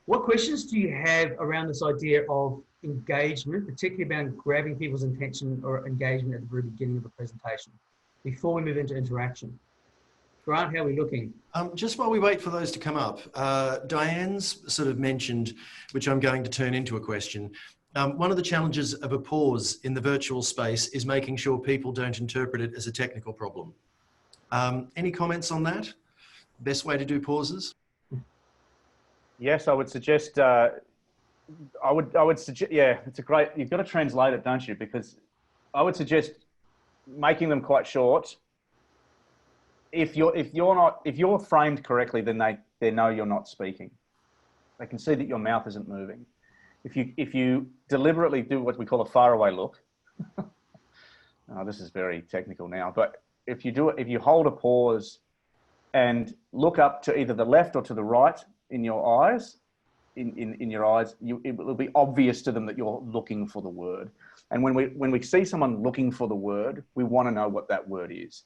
What questions do you have around this idea of engagement, particularly about grabbing people's attention or engagement at the very beginning of the presentation, before we move into interaction? Grant, how are we looking? Just while we wait for those to come up, Diane's sort of mentioned, which I'm going to turn into a question. One of the challenges of a pause in the virtual space is making sure people don't interpret it as a technical problem. Any comments on that? Best way to do pauses? Yes, I would suggest, I would suggest, yeah, it's a great, you've got to translate it, don't you? Because I would suggest making them quite short. If you're framed correctly, then they know you're not speaking. They can see that your mouth isn't moving. If you deliberately do what we call a faraway look, oh, this is very technical now, but if you hold a pause and look up to either the left or to the right in your eyes, in your eyes, it will be obvious to them that you're looking for the word. And when we see someone looking for the word, we want to know what that word is.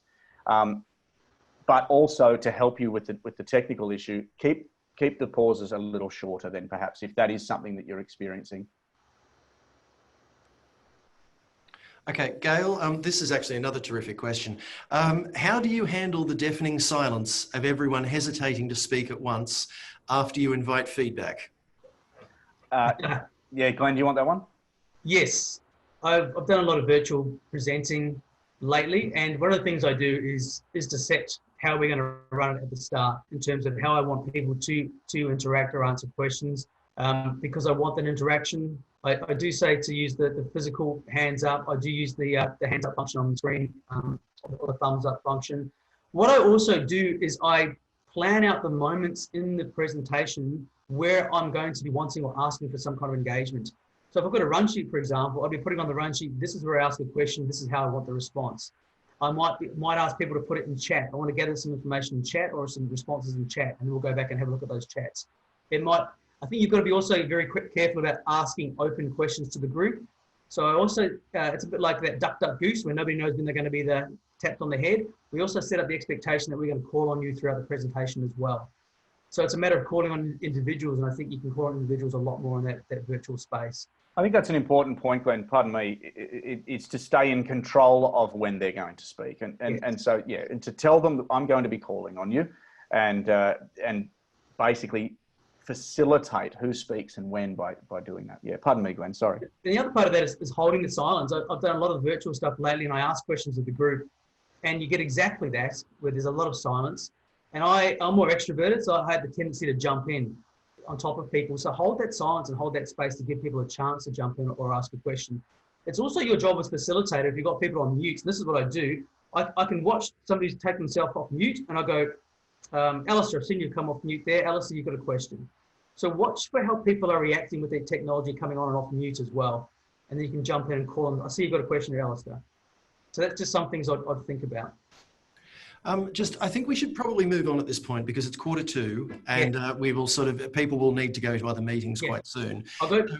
But also to help you with the technical issue, keep the pauses a little shorter than perhaps if that is something that you're experiencing. Okay, Gail, this is actually another terrific question. How do you handle the deafening silence of everyone hesitating to speak at once after you invite feedback? Yeah, Glenn, do you want that one? Yes, I've done a lot of virtual presenting lately, and one of the things I do is to set how we're going to run it at the start in terms of how I want people to interact or answer questions, because I want that interaction. I do say to use the physical hands up. I do use the hands up function on the screen, or the thumbs up function. What I also do is I plan out the moments in the presentation where I'm going to be wanting or asking for some kind of engagement. So if I've got a run sheet, for example, I'll be putting on the run sheet, this is where I ask a question, this is how I want the response. I might ask people to put it in chat. I want to gather some information in chat or some responses in chat, and we'll go back and have a look at those chats. I think you've got to be also very careful about asking open questions to the group. So I also, it's a bit like that duck, duck, goose, where nobody knows when they're going to be tapped on the head. We also set up the expectation that we're going to call on you throughout the presentation as well. So it's a matter of calling on individuals, and I think you can call on individuals a lot more in that virtual space. I think that's an important point, Glenn. Pardon me. It's to stay in control of when they're going to speak, and so yeah, and to tell them that I'm going to be calling on you, and basically facilitate who speaks and when by doing that. Yeah, pardon me, Glenn. Sorry. And the other part of that is holding the silence. I've done a lot of virtual stuff lately, and I ask questions of the group, and you get exactly that, where there's a lot of silence. And I'm more extroverted, so I have the tendency to jump in on top of people. So hold that silence and hold that space to give people a chance to jump in or ask a question. It's also your job as facilitator, if you've got people on mute, and this is what I do, I can watch somebody take themselves off mute, and I go, Alistair, I've seen you come off mute there. Alistair, you've got a question. So watch for how people are reacting with their technology coming on and off mute as well. And then you can jump in and call them. I see you've got a question, Alistair. So that's just some things I'd think about. I think we should probably move on at this point because it's 1:45 and we will people will need to go to other meetings quite soon.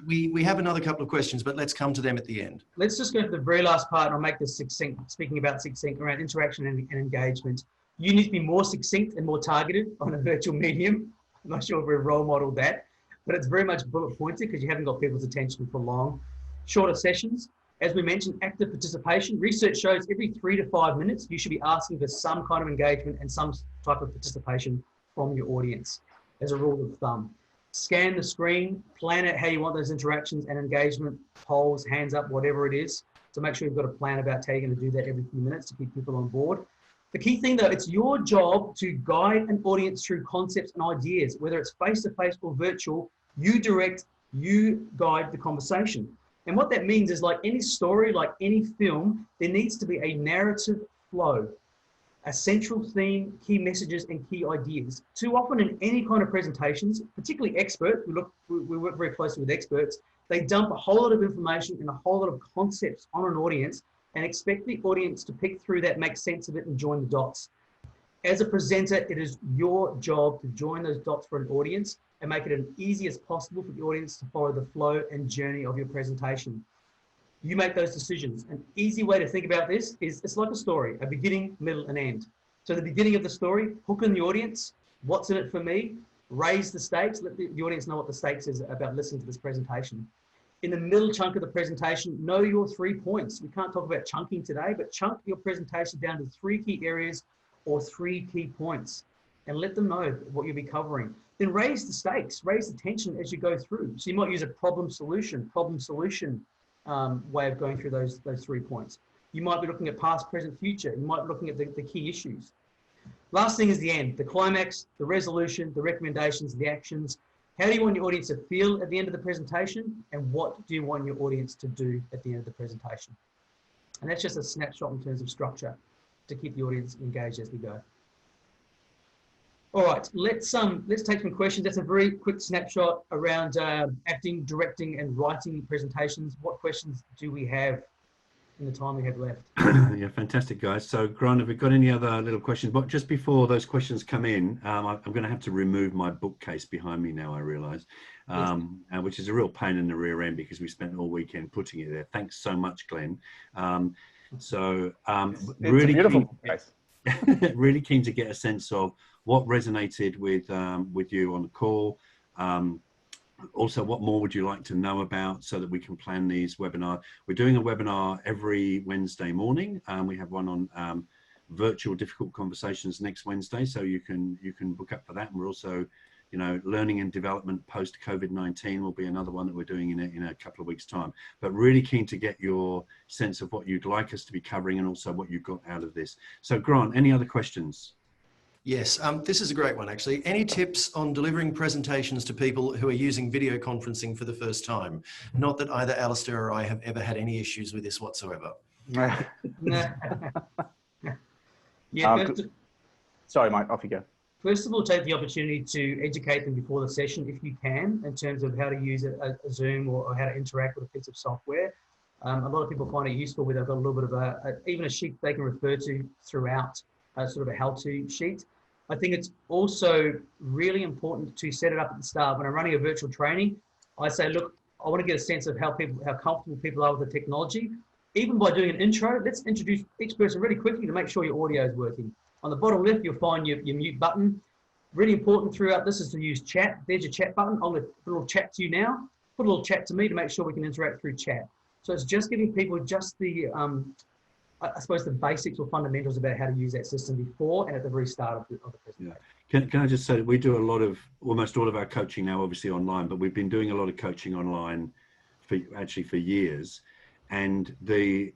We have another couple of questions, but let's come to them at the end. Let's just go to the very last part, and I'll make this succinct, speaking about succinct around interaction and engagement. You need to be more succinct and more targeted on a virtual medium. I'm not sure if we've role modeled that, but it's very much bullet pointed because you haven't got people's attention for long. Shorter sessions. As we mentioned, active participation. Research shows every 3 to 5 minutes, you should be asking for some kind of engagement and some type of participation from your audience as a rule of thumb. Scan the screen, plan out how you want those interactions and engagement, polls, hands up, whatever it is, to make sure you've got a plan about how you're going to do that every few minutes to keep people on board. The key thing though, it's your job to guide an audience through concepts and ideas, whether it's face-to-face or virtual. You direct, you guide the conversation. And what that means is, like any story, like any film, there needs to be a narrative flow, a central theme, key messages and key ideas. Too often in any kind of presentations, particularly experts, we work very closely with experts, they dump a whole lot of information and a whole lot of concepts on an audience and expect the audience to pick through that, make sense of it and join the dots. As a presenter, it is your job to join those dots for an audience and make it as easy as possible for the audience to follow the flow and journey of your presentation. You make those decisions. An easy way to think about this is it's like a story, a beginning, middle, and end. So the beginning of the story, hook in the audience, what's in it for me, raise the stakes, let the audience know what the stakes is about listening to this presentation. In the middle chunk of the presentation, know your 3 points. We can't talk about chunking today, but chunk your presentation down to 3 key areas or 3 key points and let them know what you'll be covering. Then raise the stakes, raise the tension as you go through. So you might use a problem solution way of going through those 3 points. You might be looking at past, present, future. You might be looking at the key issues. Last thing is the end, the climax, the resolution, the recommendations, the actions. How do you want your audience to feel at the end of the presentation? And what do you want your audience to do at the end of the presentation? And that's just a snapshot in terms of structure to keep the audience engaged as we go. All right, let's take some questions. That's a very quick snapshot around acting, directing, and writing presentations. What questions do we have in the time we have left? Yeah, fantastic, guys. So, Grant, have we got any other little questions? But just before those questions come in, I'm going to have to remove my bookcase behind me now, I realise, which is a real pain in the rear end because we spent all weekend putting it there. Thanks so much, Glenn. It's really a beautiful bookcase. Really keen to get a sense of what resonated with you on the call. Also, what more would you like to know about so that we can plan these webinars? We're doing a webinar every Wednesday morning. We have one on virtual difficult conversations next Wednesday, so you can book up for that. And we're also, you know, learning and development post COVID-19 will be another one that we're doing in a couple of weeks' time. But really keen to get your sense of what you'd like us to be covering and also what you've got out of this. So, Grant, any other questions? Yes, this is a great one, actually. Any tips on delivering presentations to people who are using video conferencing for the first time? Not that either Alistair or I have ever had any issues with this whatsoever. Sorry, Mike, off you go. First of all, take the opportunity to educate them before the session if you can, in terms of how to use a Zoom or how to interact with a piece of software. A lot of people find it useful where they've got a little bit of even a sheet they can refer to throughout, sort of a how-to sheet. I think it's also really important to set it up at the start. When I'm running a virtual training, I say, look, I want to get a sense of how comfortable people are with the technology. Even by doing an intro, let's introduce each person really quickly to make sure your audio is working. On the bottom left, you'll find your mute button. Really important throughout this is to use chat. There's your chat button. I'm going to put a little chat to you now. Put a little chat to me to make sure we can interact through chat. So it's just giving people just the, I suppose, the basics or fundamentals about how to use that system before and at the very start of the presentation. Yeah. Can I just say that we do almost all of our coaching now, obviously online, but we've been doing a lot of coaching online for years. And the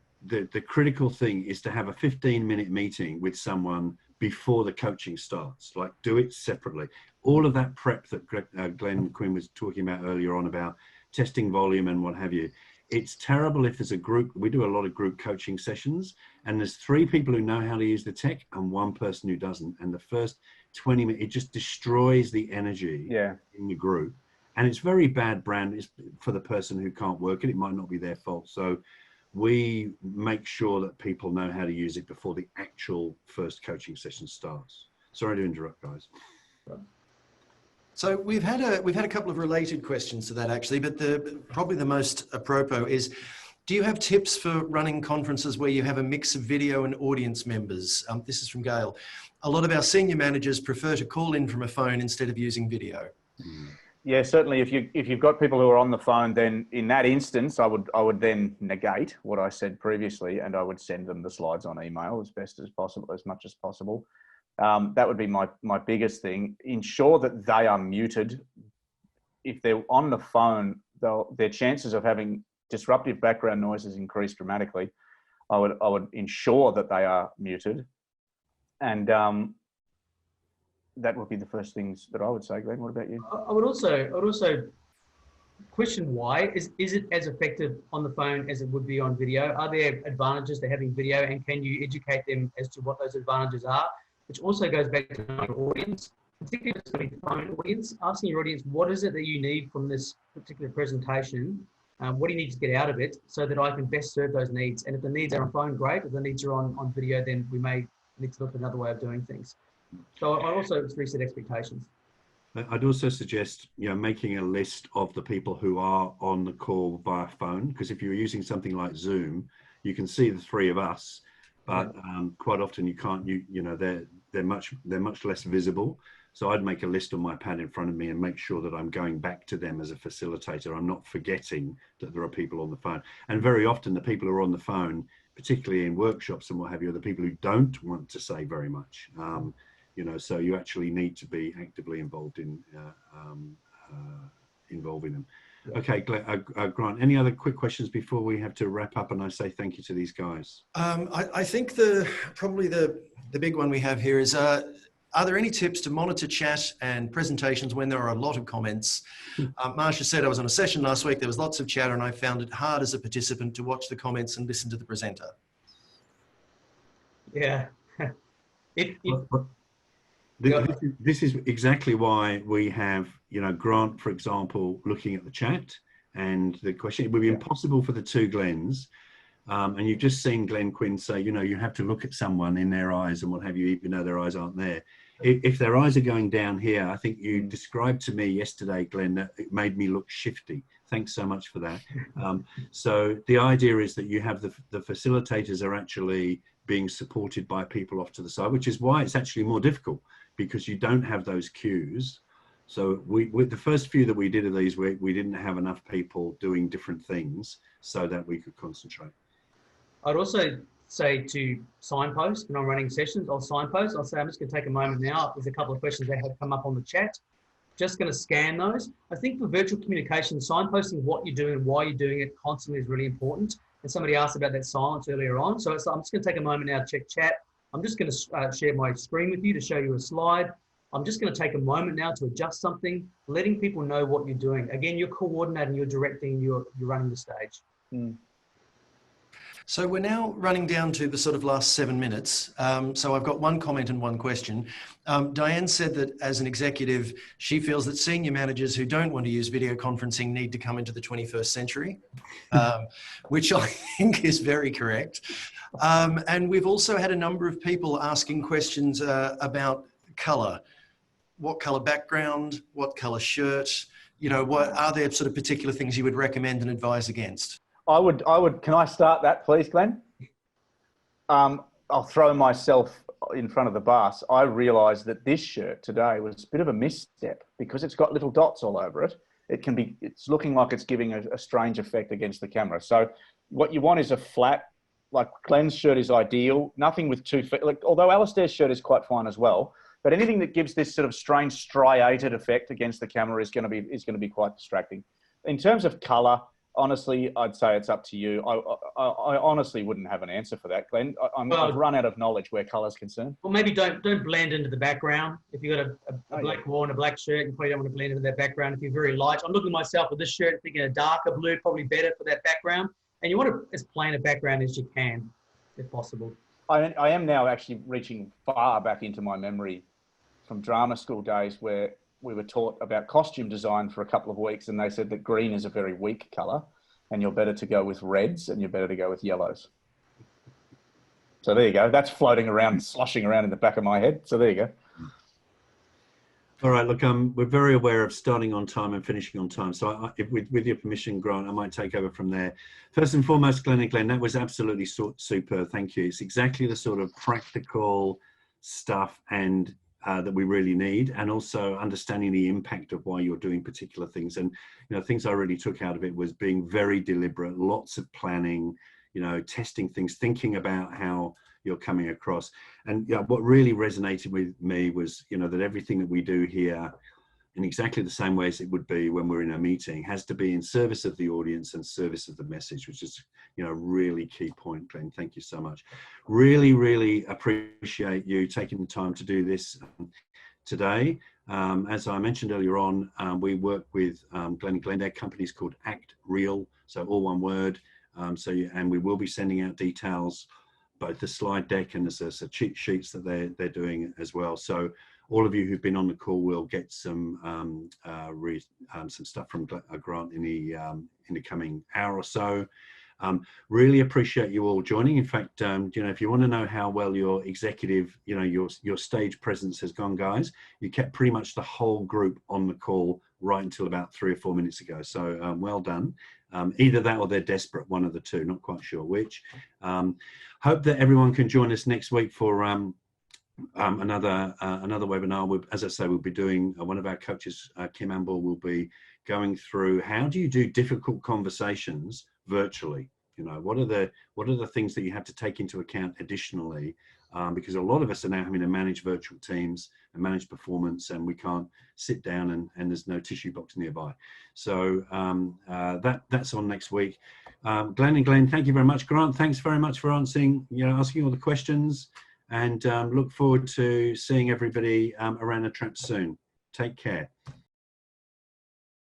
critical thing is to have a 15-minute meeting with someone before the coaching starts. Like, do it separately. All of that prep that Glenn Quinn was talking about earlier on about testing volume and what have you. It's terrible if there's a group. We do a lot of group coaching sessions and there's 3 people who know how to use the tech and 1 person who doesn't. And the first 20 minutes, it just destroys the energy in the group. And it's very bad brand for the person who can't work it. It might not be their fault. So we make sure that people know how to use it before the actual first coaching session starts. Sorry to interrupt, guys. So we've had a couple of related questions to that, actually, but probably the most apropos is, Do you have tips for running conferences where you have a mix of video and audience members? This is from Gail. A lot of our senior managers prefer to call in from a phone instead of using video. Yeah, certainly. If you've got people who are on the phone, then in that instance, I would then negate what I said previously, and I would send them the slides on email as best as possible, as much as possible. That would be my biggest thing. Ensure that they are muted. If they're on the phone, their chances of having disruptive background noises increase dramatically. I would ensure that they are muted, and that would be the first things that I would say. Glenn, what about you? I would also question why is it as effective on the phone as it would be on video? Are there advantages to having video, and can you educate them as to what those advantages are? Which also goes back to your audience, particularly the phone audience, asking your audience, what is it that you need from this particular presentation? What do you need to get out of it so that I can best serve those needs? And if the needs are on phone, great. If the needs are on video, then we may need to look at another way of doing things. So I also reset expectations. I'd also suggest, making a list of the people who are on the call via phone, because if you're using something like Zoom, you can see the three of us, but quite often you can't. They're much less visible. So I'd make a list on my pad in front of me and make sure that I'm going back to them as a facilitator. I'm not forgetting that there are people on the phone. And very often the people who are on the phone, particularly in workshops and what have you, are the people who don't want to say very much. So you actually need to be actively involved in involving them. Yeah. Okay, Grant, any other quick questions before we have to wrap up and I say thank you to these guys? I think probably the big one we have here is, are there any tips to monitor chat and presentations when there are a lot of comments? Marsha said, I was on a session last week, there was lots of chatter and I found it hard as a participant to watch the comments and listen to the presenter. Yeah. This is exactly why we have, Grant, for example, looking at the chat and the question. It would be impossible for the two Glens. And you've just seen Glenn Quinn say, you have to look at someone in their eyes and what have you, even though their eyes aren't there. If their eyes are going down here, I think you described to me yesterday, Glenn, that it made me look shifty. Thanks so much for that. So the idea is that you have the facilitators are actually being supported by people off to the side, which is why it's actually more difficult, because you don't have those cues. So with the first few that we did of these, we didn't have enough people doing different things so that we could concentrate. I'd also say to signpost when I'm running sessions. I'll signpost. I'll say, I'm just going to take a moment now. There's a couple of questions that have come up on the chat. Just going to scan those. I think for virtual communication, signposting what you're doing and why you're doing it constantly is really important. And somebody asked about that silence earlier on. So I'm just going to take a moment now to check chat. I'm just going to share my screen with you to show you a slide. I'm just going to take a moment now to adjust something, letting people know what you're doing. Again, you're coordinating, you're directing, you're running the stage. So we're now running down to the sort of last 7 minutes. So I've got one comment and one question. Diane said that as an executive, she feels that senior managers who don't want to use video conferencing need to come into the 21st century, which I think is very correct. And we've also had a number of people asking questions about colour. What colour background, what colour shirt, what are there sort of particular things you would recommend and advise against? I would, can I start that please, Glenn? I'll throw myself in front of the bus. I realised that this shirt today was a bit of a misstep because it's got little dots all over it. It's looking like it's giving a strange effect against the camera. So what you want is a flat, like Glenn's shirt is ideal, nothing with 2 feet, although Alistair's shirt is quite fine as well. But anything that gives this sort of strange striated effect against the camera is going to be quite distracting. In terms of colour, honestly, I'd say it's up to you. I honestly wouldn't have an answer for that, Glenn. I've run out of knowledge where colour's concerned. Well, maybe don't blend into the background. If you've got a black wall and a black shirt, you probably don't want to blend into that background. If you're very light, I'm looking at myself with this shirt, thinking a darker blue, probably better for that background. And you want to as plain a background as you can, if possible. I am now actually reaching far back into my memory from drama school days where we were taught about costume design for a couple of weeks, and they said that green is a very weak colour and you're better to go with reds and you're better to go with yellows. So there you go. That's floating around, sloshing around in the back of my head. So there you go. All right, look, we're very aware of starting on time and finishing on time. So with your permission, Grant, I might take over from there. First and foremost, Glenn and Glenn, that was absolutely super. Thank you. It's exactly the sort of practical stuff and that we really need, and also understanding the impact of why you're doing particular things. And, you know, things I really took out of it was being very deliberate, lots of planning, you know, testing things, thinking about how you're coming across. And you know, what really resonated with me was, you know, that everything that we do here in exactly the same way as it would be when we're in a meeting has to be in service of the audience and service of the message, which is, you know, really key point, Glenn. Thank you so much. Really appreciate you taking the time to do this today. As I mentioned earlier on, we work with Glenn and Glenn. Their company's called ActReal, so all one word. And we will be sending out details, both the slide deck and there's a cheat sheets that they're doing as well. So all of you who've been on the call will get some stuff from Grant in the coming hour or so. Really appreciate you all joining. In fact, you know, if you want to know how well your executive, you know, your stage presence has gone, guys, you kept pretty much the whole group on the call right until about 3 or 4 minutes ago. So well done. Either that or they're desperate, one of the two, not quite sure which. Hope that everyone can join us next week for another webinar. As I say, we'll be doing, one of our coaches, Kim Amble, will be going through how do you do difficult conversations virtually. You know, what are the things that you have to take into account additionally, because a lot of us are now having to manage virtual teams and manage performance, and we can't sit down and there's no tissue box nearby. So that's on next week. Glenn and Glenn, thank you very much. Grant, thanks very much for asking all the questions, and look forward to seeing everybody around the trap soon. Take care.